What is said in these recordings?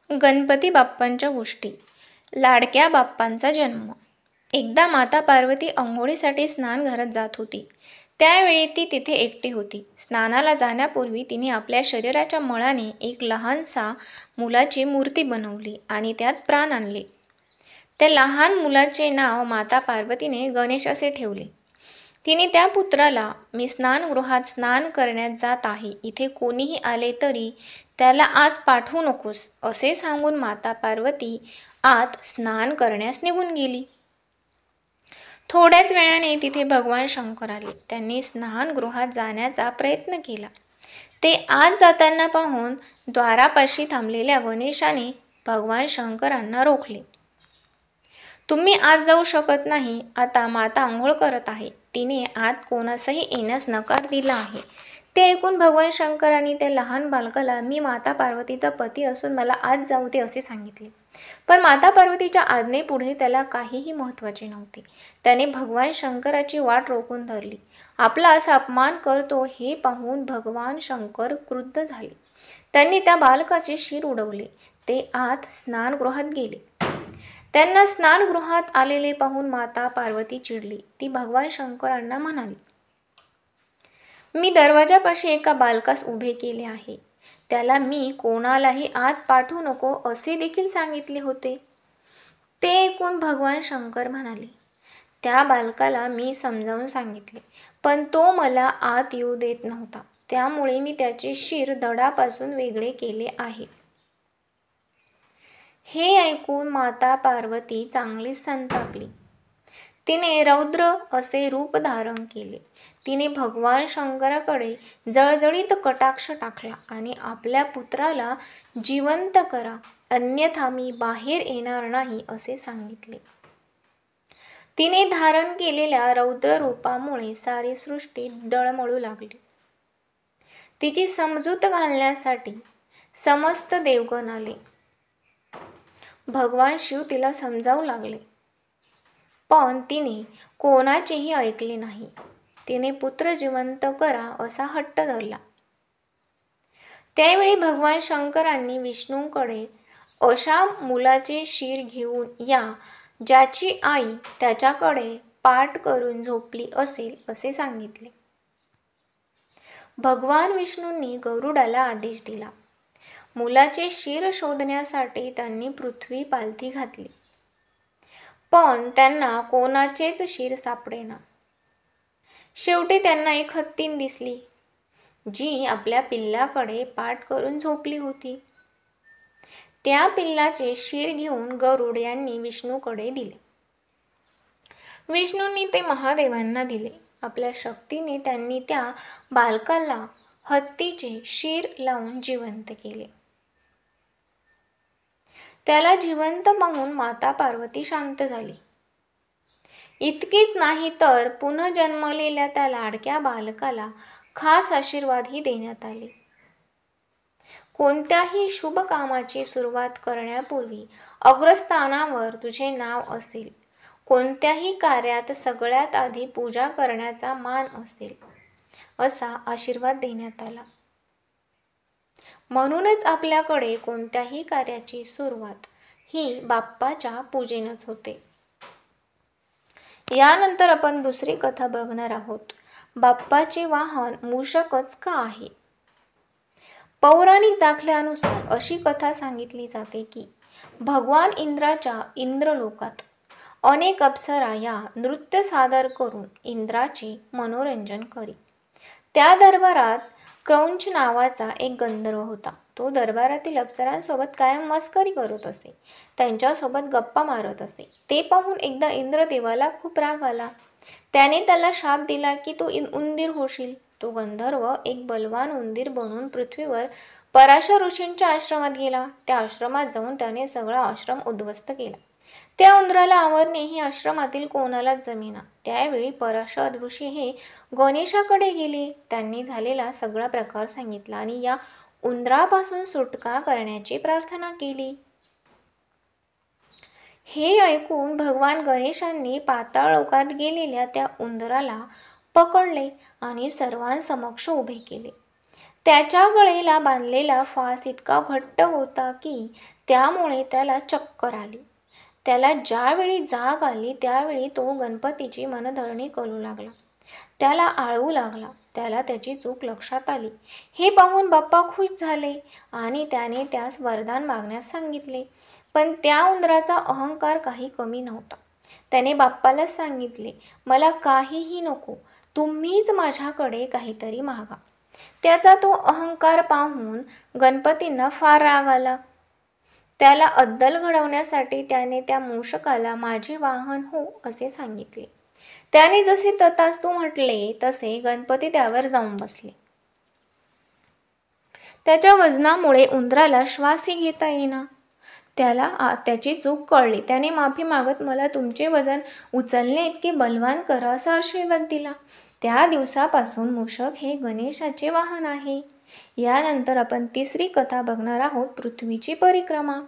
गणपती बाप्पांच्या गोष्टी. लाडक्या बाप्पांचा जन्म. एकदा माता पार्वती अंघोळीसाठी स्नानघरात जात होती. त्यावेळी ती तिथे एकटी होती. स्नानाला जाण्यापूर्वी तिने आपल्या शरीराच्या मळाने एक लहानसा मुलाची मूर्ती बनवली आणि त्यात प्राण आणले. त्या लहान मुलाचे नाव माता पार्वतीने गणेश असे ठेवले. तिने त्या पुत्राला, मी स्नानगृहात स्नान करण्यात जात आहे, इथे कोणीही आले तरी त्याला आत पाठवू नकोस, असे सांगून माता पार्वती आत स्नान करण्यास निघून गेली. थोड्याच वेळाने तिथे भगवान शंकर आले. त्यांनी स्नानगृहात जाण्याचा प्रयत्न केला. ते आत जाताना पाहून द्वारापाशी थांबलेल्या गणेशाने भगवान शंकरांना रोखले. तुम्ही आत जाऊ शकत नाही, आता माता आंघोळ करत आहे, तिने आत कोणासही येण्यास नकार दिला आहे. ते ऐकून भगवान शंकरांनी त्या लहान बालकाला, मी माता पार्वतीचा पती असून मला आत जाऊ दे, असे सांगितले. पण माता पार्वतीच्या आज्ञेपुढे त्याला काहीही महत्त्वाचे नव्हते. त्याने भगवान शंकराची वाट रोखून धरली. आपला असा अपमान करतो हे पाहून भगवान शंकर क्रुद्ध झाले. त्यांनी त्या बालकाचे शिर उडवले. ते आत स्नानगृहात गेले. त्यांना स्नानगृहात आलेले पाहून माता पार्वती चिडली. ती भगवान शंकरांना म्हणाली, मी दरवाजापाशी एका बालकास उभे केले आहे. त्याला मी कोणालाही आत पाठवू नको असे देखील सांगितले होते. ते ऐकून भगवान शंकर म्हणाले, त्या बालकाला मी समजावून सांगितले, पण तो मला आत येऊ देत नव्हता. त्यामुळे मी त्याचे शिर धडापासून वेगळे केले आहे. हे ऐकून माता पार्वती चांगलीच संतापली. तिने रौद्र असे रूप धारण केले. तिने भगवान शंकराकडे जळजळीत कटाक्ष टाकला आणि आपल्या पुत्राला जिवंत करा, अन्यथा मी बाहेर येणार नाही, असे सांगितले. तिने धारण केलेल्या रौद्र रूपामुळे सारी सृष्टी डळमळू लागली. तिची समजूत घालण्यासाठी समस्त देवगण आले. भगवान शिव तिला समजावू लागले, पण तिने कोणाचेही ऐकले नाही. तिने पुत्र जिवंत करा असा हट्ट धरला. त्यावेळी भगवान शंकरांनी विष्णूकडे अशा मुलाचे शिर घेऊन या, ज्याची आई त्याच्याकडे पाठ करून झोपली असेल, असे सांगितले. भगवान विष्णूंनी गरुडाला आदेश दिला. मुलाचे शिर शोधण्यासाठी त्यांनी पृथ्वी पालथी घातली, पण त्यांना कोणाचेच शिर सापडेना. शेवटी त्यांना एक हत्तीण दिसली, जी आपल्या पिल्लाकडे पाठ करून झोपली होती. त्या पिल्लाचे शिर घेऊन गरुड यांनी विष्णूकडे दिले. विष्णूंनी ते महादेवांना दिले. आपल्या शक्तीने त्यांनी त्या बालकाला हत्तीचे शिर लावून जिवंत केले. त्याला जिवंत पाहून माता पार्वती शांत झाली. इतकेच नाही तर पुनर्जन्मलेल्या त्या लाडक्या बालकाला खास आशीर्वादही देण्यात आले. कोणत्याही शुभ कामाची सुरुवात करण्यापूर्वी अग्रस्थानावर तुझे नाव असेल. कोणत्याही कार्यात सगळ्यात आधी पूजा करण्याचा मान असेल, असा आशीर्वाद देण्यात आला. म्हणूनच आपल्याकडे कोणत्याही कार्याची सुरुवात ही बाप्पाच्या पूजेनच होते. यानंतर आपण दुसरी कथा बघणार आहोत. बाप्पाचे वाहन मूषकच का आहे? पौराणिक दाखल्यानुसार अशी कथा सांगितली जाते की भगवान इंद्राच्या इंद्रलोकात अनेक अप्सरा या नृत्य सादर करून इंद्राचे मनोरंजन करी. त्या दरबारात क्रौंच नावाचा एक गंधर्व होता. तो दरबारातील अप्सरांसोबत कायम मस्करी करत असे, त्यांच्यासोबत गप्पा मारत असे. ते पाहून एकदा इंद्रदेवाला खूप राग आला. त्याने त्याला शाप दिला की तू उंदीर होशील. तो गंधर्व एक बलवान उंदीर बनून पृथ्वीवर पराशर ऋषींच्या आश्रमात गेला. त्या आश्रमात जाऊन त्याने सगळा आश्रम उद्ध्वस्त केला. त्या उंदराला आवरणे हे आश्रमातील कोणालाच जमेना. त्यावेळी पराशर ऋषी हे गणेशाकडे गेले. त्यांनी झालेला सगळा प्रकार सांगितला आणि या उंदरापासून सुटका करण्याची प्रार्थना केली. हे ऐकून भगवान गणेशांनी पाताळ लोकात गेलेल्या त्या उंदराला पकडले आणि सर्वांसमक्ष उभे केले. त्याच्या गळेला बांधलेला फास इतका घट्ट होता की त्यामुळे त्याला चक्कर आली. त्याला ज्यावेळी जाग आली त्यावेळी तो गणपतीची मनधरणी करू लागला. त्याला आळवू लागला. त्याला त्याची चूक लक्षात आली. हे पाहून बाप्पा खुश झाले आणि त्याने त्यास वरदान मागण्यास सांगितले. पण त्या उंदराचा अहंकार काही कमी नव्हता. त्याने बाप्पाला सांगितले, मला काहीही नको, तुम्हीच माझ्याकडे काहीतरी मागा. त्याचा तो अहंकार पाहून गणपतींना फार राग आला. त्याला अद्दल घडवण्यासाठी त्याने त्या मूषकाला माझे वाहन हो असे सांगितले. त्याने जसे तथास्तु म्हटले तसे गणपती त्यावर जाऊन बसले. त्याच्या वजनामुळे उंदराला श्वासही घेता येईना. त्याला त्याची चूक कळली. त्याने माफी मागत मला तुमचे वजन उचलणे इतके बलवान करा असा आशीर्वाद दिला. त्या दिवसापासून मूषक हे गणेशाचे वाहन आहे. यानंतर आपण तिसरी कथा बघणार आहोत, पृथ्वीची परिक्रमा.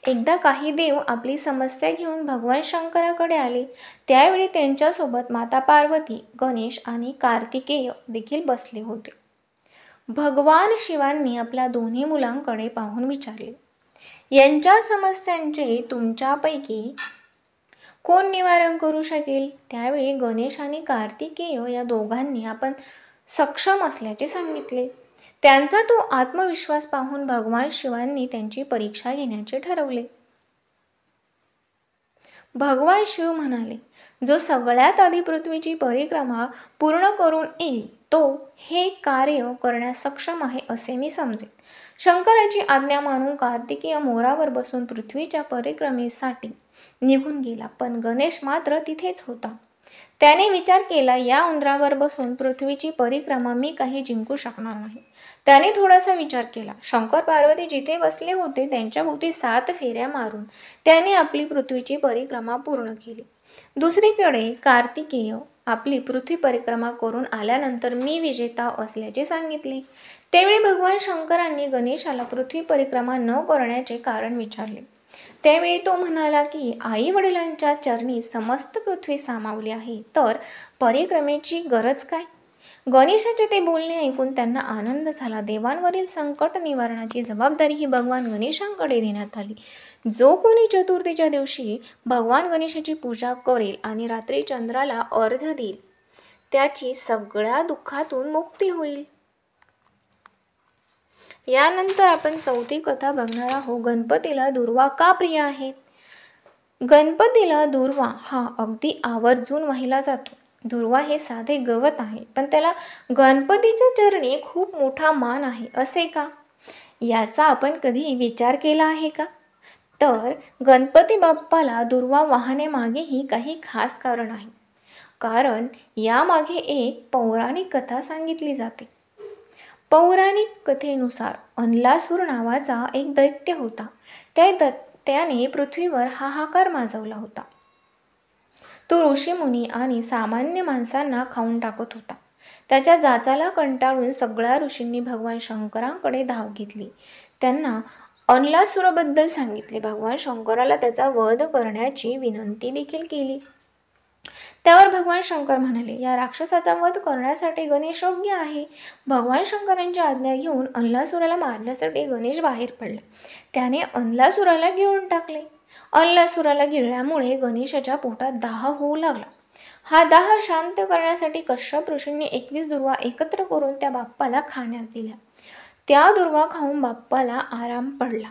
एकदा काही देव आपली समस्या घेऊन भगवान शंकराकडे आले. त्यावेळी त्यांच्यासोबत माता पार्वती, गणेश आणि कार्तिकेय देखील बसले होते. भगवान शिवांनी आपल्या दोन्ही मुलांकडे पाहून विचारले, यांच्या समस्यांचे तुमच्यापैकी कोण निवारण करू शकेल? त्यावेळी गणेश आणि कार्तिकेय या दोघांनी आपण सक्षम असल्याचे सांगितले. त्यांचा तो आत्मविश्वास पाहून भगवान शिवांनी त्यांची परीक्षा घेण्याचे ठरवले. भगवान शिव म्हणाले, जो सगळ्यात आधी पृथ्वीची परिक्रमा पूर्ण करून येईल तो हे कार्य करण्यास सक्षम आहे असे मी समजेन. शंकराची आज्ञा मानून कार्तिकेय मोरावर बसून पृथ्वीच्या परिक्रमेसाठी निघून गेला. पण गणेश मात्र तिथेच होता. त्याने विचार केला, या उंदरावर बसून पृथ्वीची परिक्रमा मी काही जिंकू शकणार नाही. त्याने थोडासा विचार केला. शंकर पार्वती जिथे बसले होते त्यांच्या भोवती 7 फेऱ्या मारून त्याने आपली पृथ्वीची परिक्रमा पूर्ण केली. दुसरीकडे कार्तिकेय आपली पृथ्वी परिक्रमा करून आल्यानंतर मी विजेता असल्याचे सांगितले. त्यावेळी भगवान शंकरांनी गणेशाला पृथ्वी परिक्रमा न करण्याचे कारण विचारले. त्यावेळी तो म्हणाला की आई वडिलांच्या चरणी समस्त पृथ्वी सामावली आहे, तर परिक्रमेची गरज काय? गणेशाचे ते बोलणे ऐकून त्यांना आनंद झाला. देवांवरील संकट निवारणाची जबाबदारी ही भगवान गणेशांकडे देण्यात आली. जो कोणी चतुर्थीच्या दिवशी भगवान गणेशाची पूजा करेल आणि रात्री चंद्राला अर्घ्य देईल त्याची सगळ्या दुःखातून मुक्ती होईल. यानंतर आपण चौथी कथा बघणार आहोत, गणपतीला दुर्वा का प्रिय आहेत? गणपतीला दुर्वा हा अगदी आवर्जून वाहिला जातो. दुर्वा हे साधे गवत आहे, पण त्याला गणपतीच्या चरणी खूप मोठा मान आहे. असे का? याचा आपण कधी विचार केला आहे का? तर गणपती बाप्पाला दुर्वा वाहण्यामागेही काही खास कारण आहे. कारण यामागे एक पौराणिक कथा सांगितली जाते. पौराणिक कथेनुसार अनलासूर नावाचा एक दैत्य होता. त्याने पृथ्वीवर हाहाकार माजवला होता. तो ऋषीमुनी आणि सामान्य माणसांना खाऊन टाकत होता. त्याच्या जाचाला कंटाळून सगळ्या ऋषींनी भगवान शंकरांकडे धाव घेतली. त्यांना अनलासूराबद्दल सांगितले. भगवान शंकराला त्याचा वध करण्याची विनंती देखील केली. त्यावर भगवान शंकर म्हणाले, या राक्षसाचा वध करण्यासाठी गणेश योग्य आहे. भगवान शंकरांची आज्ञा घेऊन अनलासूराला मारण्यासाठी गणेश बाहेर पडला. त्याने अनलासूराला गिळून टाकले. अनलासूराला गिळल्यामुळे गणेशाच्या पोटात दाह होऊ लागला. हा दाह शांत करण्यासाठी कश्यप ऋषींनी 21 दुर्वा एकत्र करून त्या बाप्पाला खाण्यास दिल्या. त्या दुर्वा खाऊन बाप्पाला आराम पडला.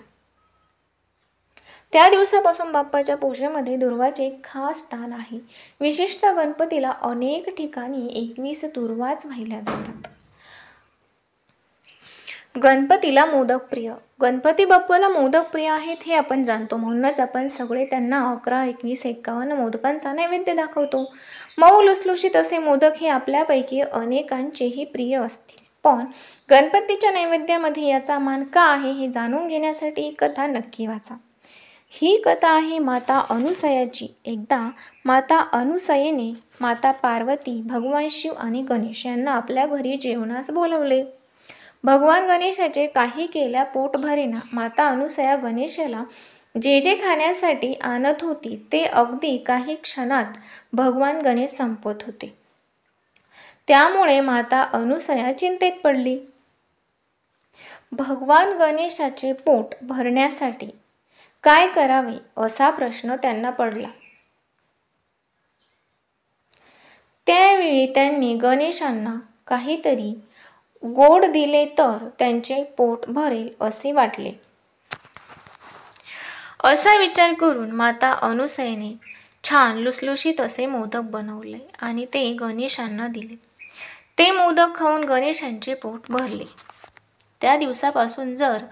त्या दिवसापासून बाप्पाच्या पूजेमध्ये दुर्वाचे खास स्थान आहे. विशेषतः गणपतीला अनेक ठिकाणी 21 दुर्वाच वाहिल्या जातात. गणपतीला मोदक प्रिय. गणपती बाप्पाला मोदक प्रिय आहेत हे आपण जाणतो. म्हणूनच आपण सगळे त्यांना 11, 21, 51 मोदकांचा नैवेद्य दाखवतो. मऊ लुसलुशीत असे मोदक हे आपल्यापैकी अनेकांचेही प्रिय असतील. पण गणपतीच्या नैवेद्यामध्ये याचा मान का आहे हे जाणून घेण्यासाठी ही कथा नक्की वाचा. ही कथा आहे माता अनुसयाची. एकदा माता अनुसयेने माता पार्वती, भगवान शिव आणि गणेश यांना आपल्या घरी जेवणास बोलवले. भगवान गणेशाचे काही केल्या पोट भरेना. माता अनुसया गणेशाला जे जे खाण्यासाठी आणत होती ते अगदी काही क्षणात भगवान गणेश संपवत होते. त्यामुळे माता अनुसया चिंतेत पडली. भगवान गणेशाचे पोट भरण्यासाठी काय करावे असा प्रश्न त्यांना पडला. त्यावेळी त्यांनी गणेशांना काहीतरी गोड दिले तर त्यांचे पोट भरेल असे वाटले. असा विचार करून माता अनुसूयेने छान लुसलुशीत असे मोदक बनवले आणि ते गणेशांना दिले. ते मोदक खाऊन गणेशांचे पोट भरले. त्या दिवसापासून जर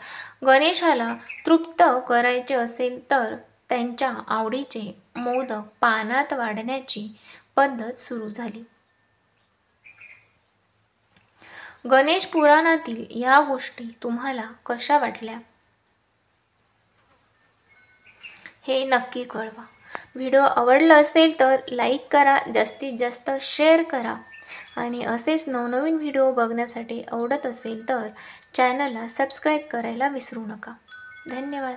गणेशाला तृप्त करायचे असेल तर त्यांच्या आवडीचे मोदक पानात वाढण्याची पद्धत सुरू झाली. गणेश पुराणातील या गोष्टी तुम्हाला कशा वाटल्या हे नक्की कळवा. व्हिडिओ आवडला असेल तर लाईक करा, जास्तीत जास्त शेअर करा आणि असेच नवनवीन व्हिडिओ बघण्यासाठी आवडत असेल तर चॅनलला सबस्क्राईब करायला विसरू नका. धन्यवाद.